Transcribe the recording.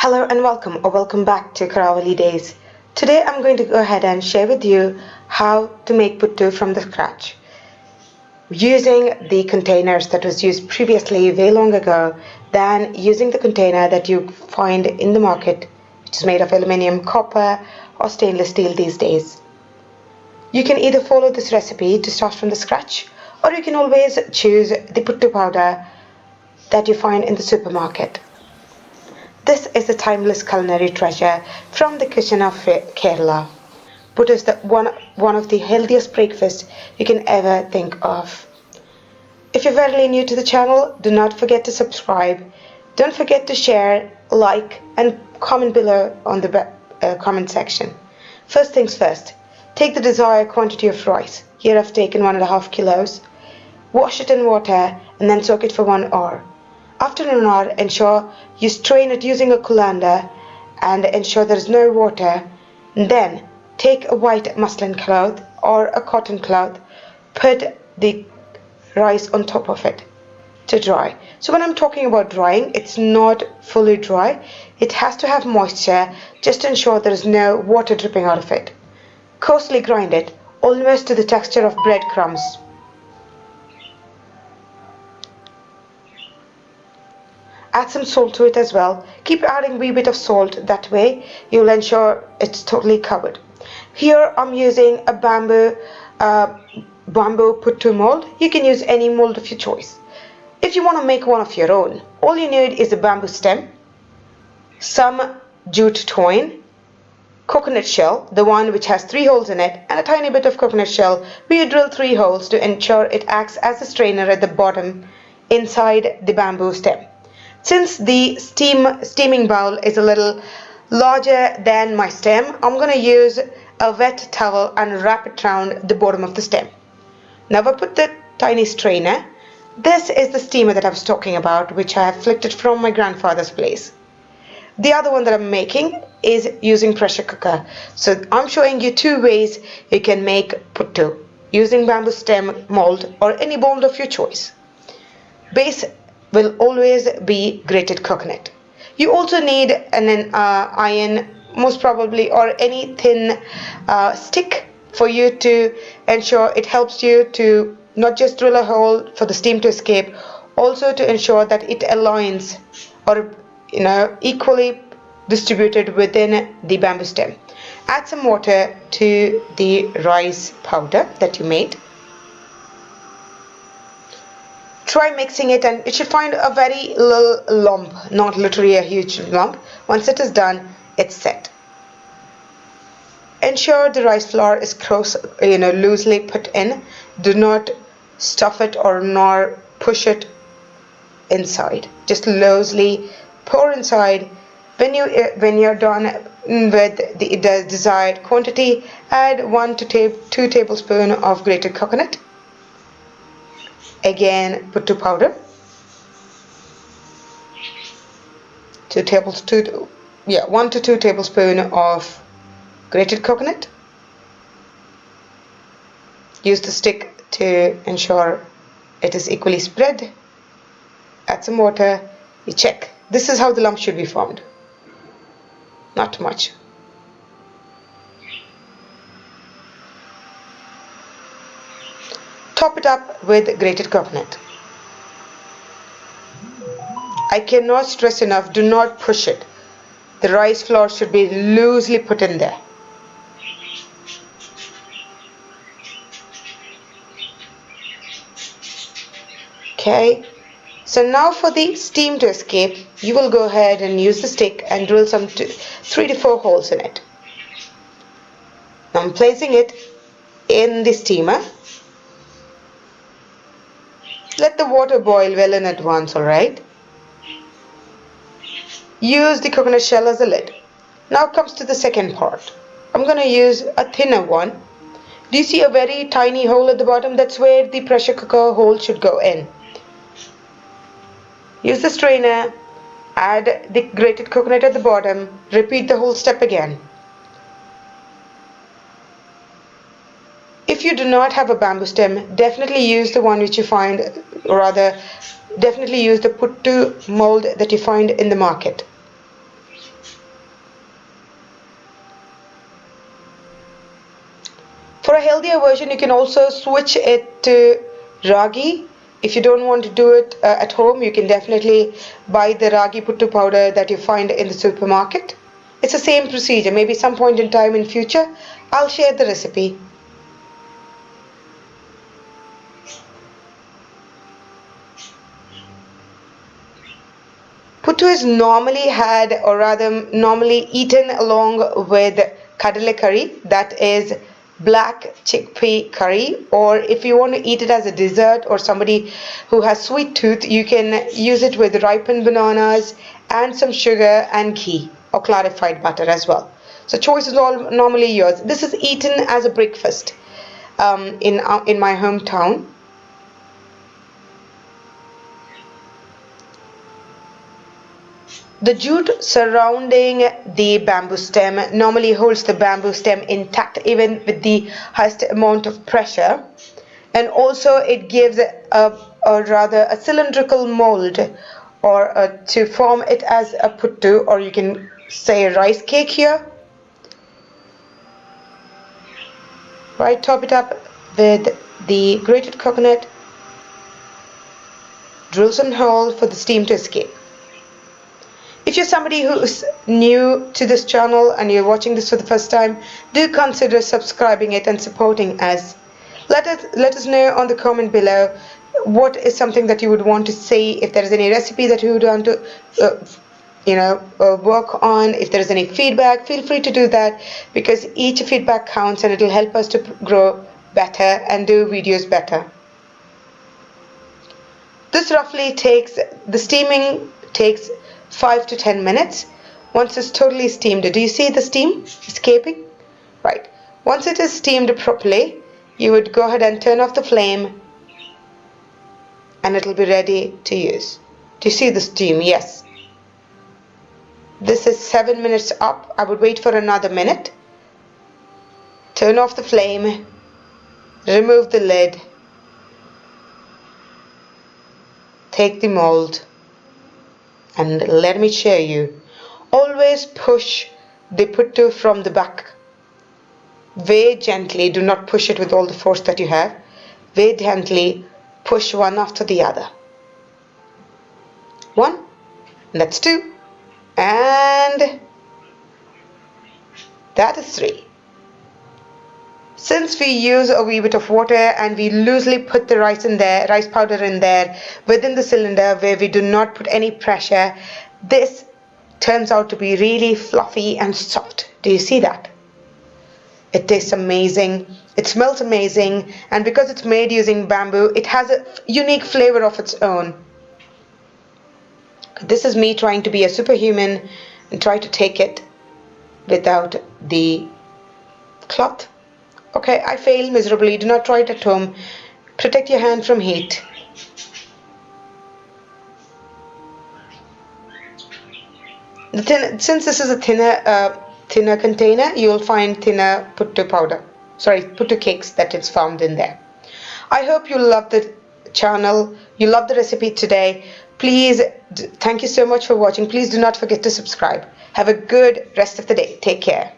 Hello and welcome or welcome back to Karavali Days. Today I'm going to go ahead and share with you how to make puttu from the scratch. Using the containers that was used previously way long ago than using the container that you find in the market, which is made of aluminium, copper or stainless steel these days. You can either follow this recipe to start from the scratch, or you can always choose the puttu powder that you find in the supermarket. This is a timeless culinary treasure from the kitchen of Kerala. Puttu is one of the healthiest breakfasts you can ever think of. If you're very new to the channel, do not forget to subscribe. Don't forget to share, like and comment below on the comment section. First things first, take the desired quantity of rice. Here I've taken 1.5 kilos. Wash it in water and then soak it for 1 hour. After an hour, ensure you strain it using a colander and ensure there is no water. Then take a white muslin cloth or a cotton cloth, put the rice on top of it to dry. So when I'm talking about drying, it's not fully dry. It has to have moisture, just to ensure there is no water dripping out of it. Coarsely grind it, almost to the texture of breadcrumbs. Add some salt to it as well. Keep adding a wee bit of salt, that way you'll ensure it's totally covered. Here I'm using a bamboo puttu mould. You can use any mould of your choice. If you want to make one of your own, all you need is a bamboo stem, some jute twine, coconut shell, the one which has 3 holes in it, and a tiny bit of coconut shell where you drill 3 holes to ensure it acts as a strainer at the bottom inside the bamboo stem. Since the steaming bowl is a little larger than my stem, I'm going to use a wet towel and wrap it around the bottom of the stem. Now I put the tiny strainer. This is the steamer that I was talking about, which I have flicked it from my grandfather's place. The other one that I'm making is using pressure cooker. So I'm showing you 2 ways you can make puttu, using bamboo stem mold or any mold of your choice. Base will always be grated coconut. You also need an iron, most probably, or any thin stick for you to ensure it helps you to not just drill a hole for the steam to escape, also to ensure that it aligns or equally distributed within the bamboo stem. Add some water to the rice powder that you made. Try mixing it and it should find a very little lump, not literally a huge lump. Once it is done, it's set. Ensure the rice flour is loosely put in. Do not stuff it or nor push it inside. Just loosely pour inside. When you're done with the desired quantity, add 1 to 2 tablespoons of grated coconut. Again, puttu powder, 1 to 2 tablespoons of grated coconut. Use the stick to ensure it is equally spread. Add some water. You check. This is how the lump should be formed. Not much. Top it up with grated coconut. I cannot stress enough, do not push it. The rice flour should be loosely put in there. Okay, so now for the steam to escape, you will go ahead and use the stick and drill some 3 to 4 holes in it. Now I'm placing it in the steamer. Let the water boil well in at once, alright? Use the coconut shell as a lid. Now comes to the second part. I'm going to use a thinner one. Do you see a very tiny hole at the bottom? That's where the pressure cooker hole should go in. Use the strainer, add the grated coconut at the bottom, repeat the whole step again. If you do not have a bamboo stem, definitely use the one which you find, or rather, definitely use the puttu mold that you find in the market. For a healthier version, you can also switch it to ragi. If you don't want to do it at home, you can definitely buy the ragi puttu powder that you find in the supermarket. It's the same procedure. Maybe some point in time in future, I'll share the recipe. Puttu is normally had, or rather normally eaten along with kadale curry, that is black chickpea curry, or if you want to eat it as a dessert or somebody who has sweet tooth, you can use it with ripened bananas and some sugar and ghee or clarified butter as well. So choice is all normally yours. This is eaten as a breakfast in my hometown. The jute surrounding the bamboo stem normally holds the bamboo stem intact even with the highest amount of pressure, and also it gives a cylindrical mold or to form it as a puttu, or you can say a rice cake here. Right, top it up with the grated coconut, drill some hole for the steam to escape. If you're somebody who's new to this channel and you're watching this for the first time, do consider subscribing it and supporting us. Let us know on the comment below what is something that you would want to see, if there is any recipe that you would want to work on. If there is any feedback, feel free to do that, because each feedback counts and it will help us to grow better and do videos better. This roughly the steaming takes 5 to 10 minutes. Once it's totally steamed, do you see the steam escaping? Right. Once it is steamed properly, you would go ahead and turn off the flame and it will be ready to use. Do you see the steam? Yes. This is 7 minutes up. I would wait for another minute. Turn off the flame, remove the lid, take the mold, and let me show you. Always push the puttu from the back. Very gently, do not push it with all the force that you have. Very gently push one after the other. 1, that's 2, and that is 3. Since we use a wee bit of water and we loosely put the rice powder in there within the cylinder where we do not put any pressure, this turns out to be really fluffy and soft. Do you see that? It tastes amazing, it smells amazing, and because it's made using bamboo, it has a unique flavor of its own. This is me trying to be a superhuman and try to take it without the cloth. Okay, I failed miserably. Do not try it at home. Protect your hand from heat. Since this is a thinner container, you will find thinner puttu puttu cakes that is found in there. I hope you love the channel, you love the recipe today. Please, thank you so much for watching. Please do not forget to subscribe. Have a good rest of the day. Take care.